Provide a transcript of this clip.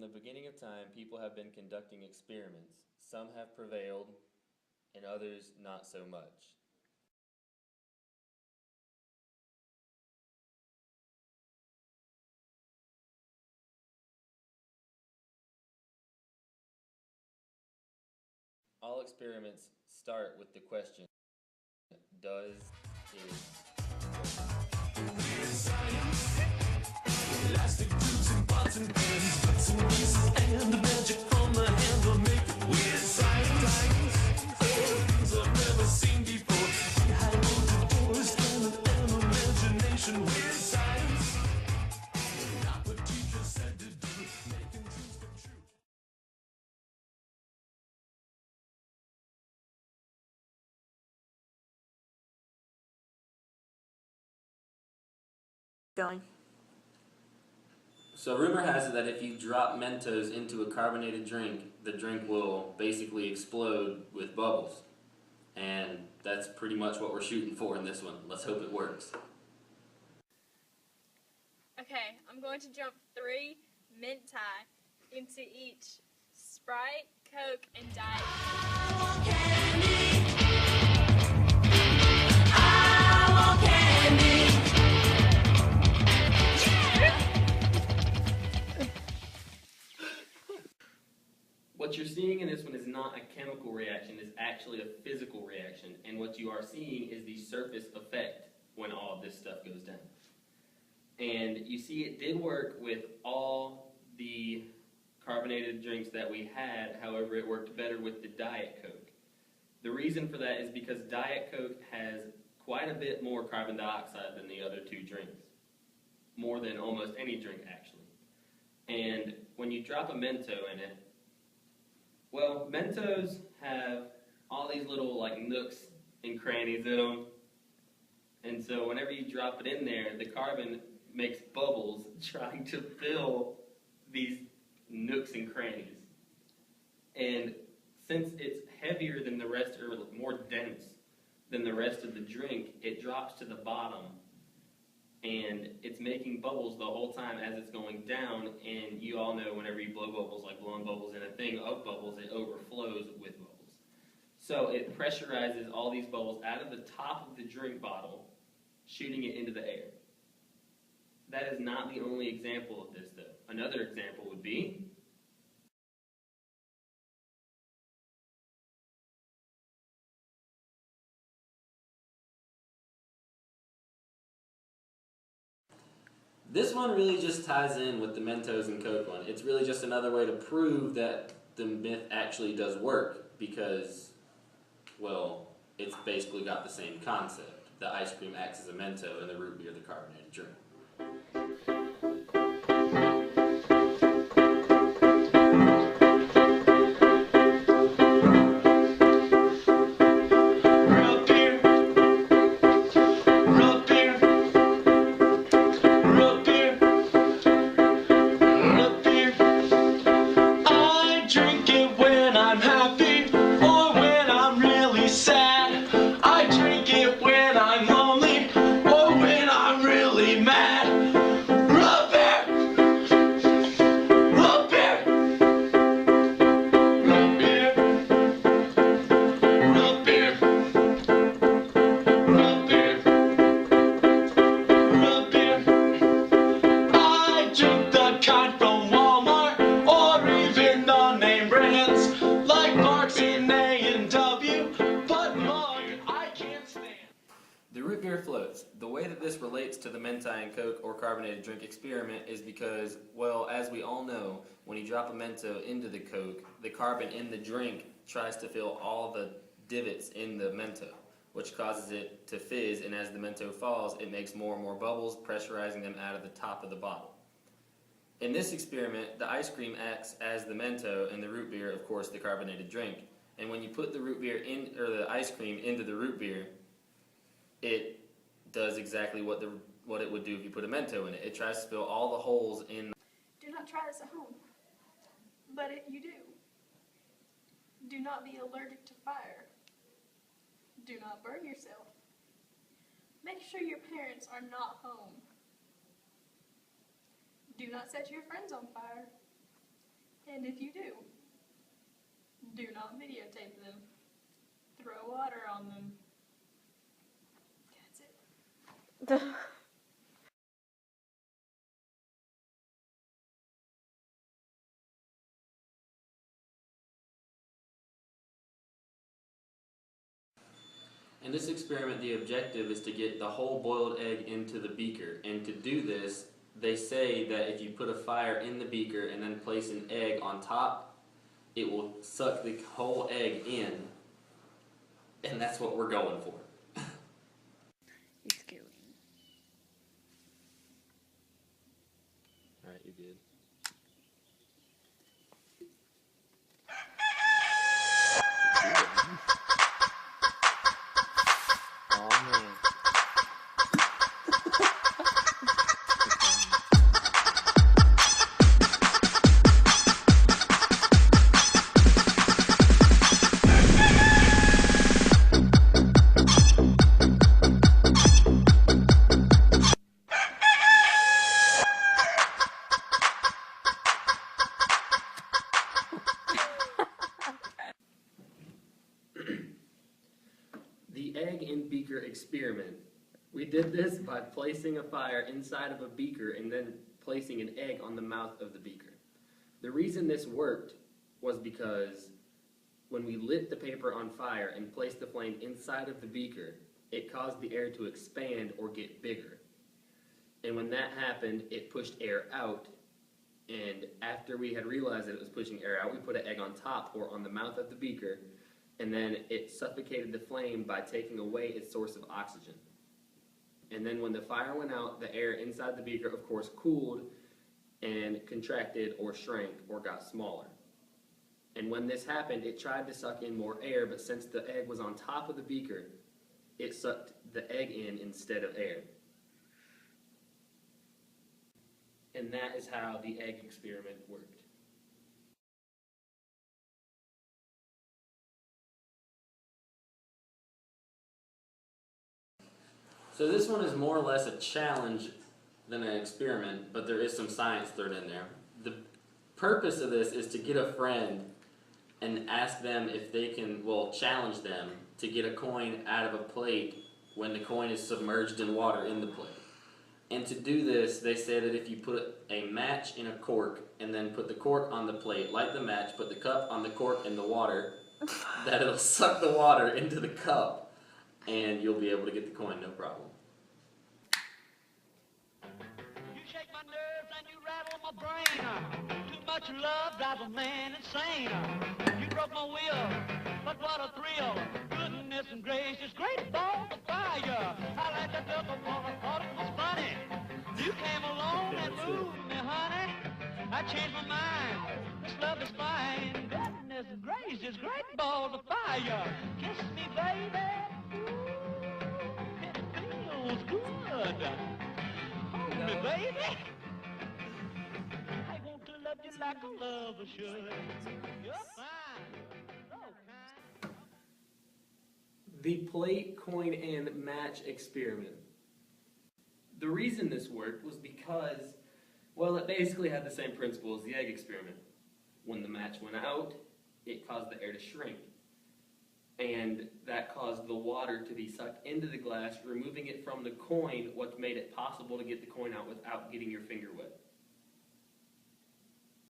the beginning of time, people have been conducting experiments. Some have prevailed, and others not so much. All experiments start with the question, does, is. Elastic tubes and pots and pans, bits and pieces, and the magic on the hand will make it weird science. Things I've never seen before. See high doors and an imagination. Weird science. Not what teachers said to do, making dreams come true. Going. So rumor has it that if you drop Mentos into a carbonated drink, the drink will basically explode with bubbles. And that's pretty much what we're shooting for in this one. Let's hope it works. Okay, I'm going to jump 3 Mentai into each Sprite, Coke, and Diet. What you're seeing in this one is not a chemical reaction, it's actually a physical reaction. And what you are seeing is the surface effect when all of this stuff goes down. And you see it did work with all the carbonated drinks that we had, however it worked better with the Diet Coke. The reason for that is because Diet Coke has quite a bit more carbon dioxide than the other two drinks. More than almost any drink, actually. And when you drop a Mento in it, well, Mentos have all these little like nooks and crannies in them. And so whenever you drop it in there, the carbon makes bubbles trying to fill these nooks and crannies. And since it's heavier than the rest, or more dense than the rest of the drink, it drops to the bottom. And it's making bubbles the whole time as it's going down, and you all know whenever you blow bubbles, like blowing bubbles in a thing of bubbles, it overflows with bubbles. So it pressurizes all these bubbles out of the top of the drink bottle, shooting it into the air. That is not the only example of this, though. Another example would be this one really just ties in with the Mentos and Coke one. It's really just another way to prove that the myth actually does work because, well, it's basically got the same concept. The ice cream acts as a Mento and the root beer the carbonated drink. The root beer floats. The way that this relates to the Mentai and Coke or carbonated drink experiment is because, well, as we all know, when you drop a Mento into the Coke, the carbon in the drink tries to fill all the divots in the Mento, which causes it to fizz, and as the Mento falls, it makes more and more bubbles, pressurizing them out of the top of the bottle. In this experiment, the ice cream acts as the Mento and the root beer, of course, the carbonated drink. And when you put the root beer in, or the ice cream into the root beer, it does exactly what it would do if you put a Mento in it. It tries to fill all the holes in. Do not try this at home, but you do. Do not be allergic to fire. Do not burn yourself. Make sure your parents are not home. Do not set your friends on fire. And if you do not videotape them. Throw water on them. That's it. In this experiment, the objective is to get the whole boiled egg into the beaker. And to do this, they say that if you put a fire in the beaker and then place an egg on top, it will suck the whole egg in. And that's what we're going for. It's going. Alright, you're good. Oh man. The egg in beaker experiment. We did this by placing a fire inside of a beaker and then placing an egg on the mouth of the beaker. The reason this worked was because when we lit the paper on fire and placed the flame inside of the beaker, it caused the air to expand or get bigger. And when that happened, it pushed air out. And after we had realized that it was pushing air out, we put an egg on top or on the mouth of the beaker, and then it suffocated the flame by taking away its source of oxygen. And then when the fire went out, the air inside the beaker, of course, cooled and contracted or shrank or got smaller. And when this happened, it tried to suck in more air, but since the egg was on top of the beaker, it sucked the egg in instead of air. And that is how the egg experiment worked. So this one is more or less a challenge than an experiment, but there is some science thrown in there. The purpose of this is to get a friend and ask them if they can, well, challenge them to get a coin out of a plate when the coin is submerged in water in the plate. And to do this, they say that if you put a match in a cork and then put the cork on the plate, light the match, put the cup on the cork in the water, that it'll suck the water into the cup and you'll be able to get the coin, no problem. You shake my nerves and you rattle my brain. Too much love drives a man insane. You broke my will, but what a thrill. Goodness and gracious, great balls of fire. I like the duck upon I thought it was funny. You came along and moved me, honey. I changed my mind. This love is fine. Goodness and gracious, great balls of fire. Kiss me, baby. Ooh, it feels good. Hold me, baby. I want to love you like a lover should. You're fine. So kind. The plate, coin, and match experiment. The reason this worked was because, well, it basically had the same principle as the egg experiment. When the match went out, it caused the air to shrink. And that caused the water to be sucked into the glass, removing it from the coin, what made it possible to get the coin out without getting your finger wet.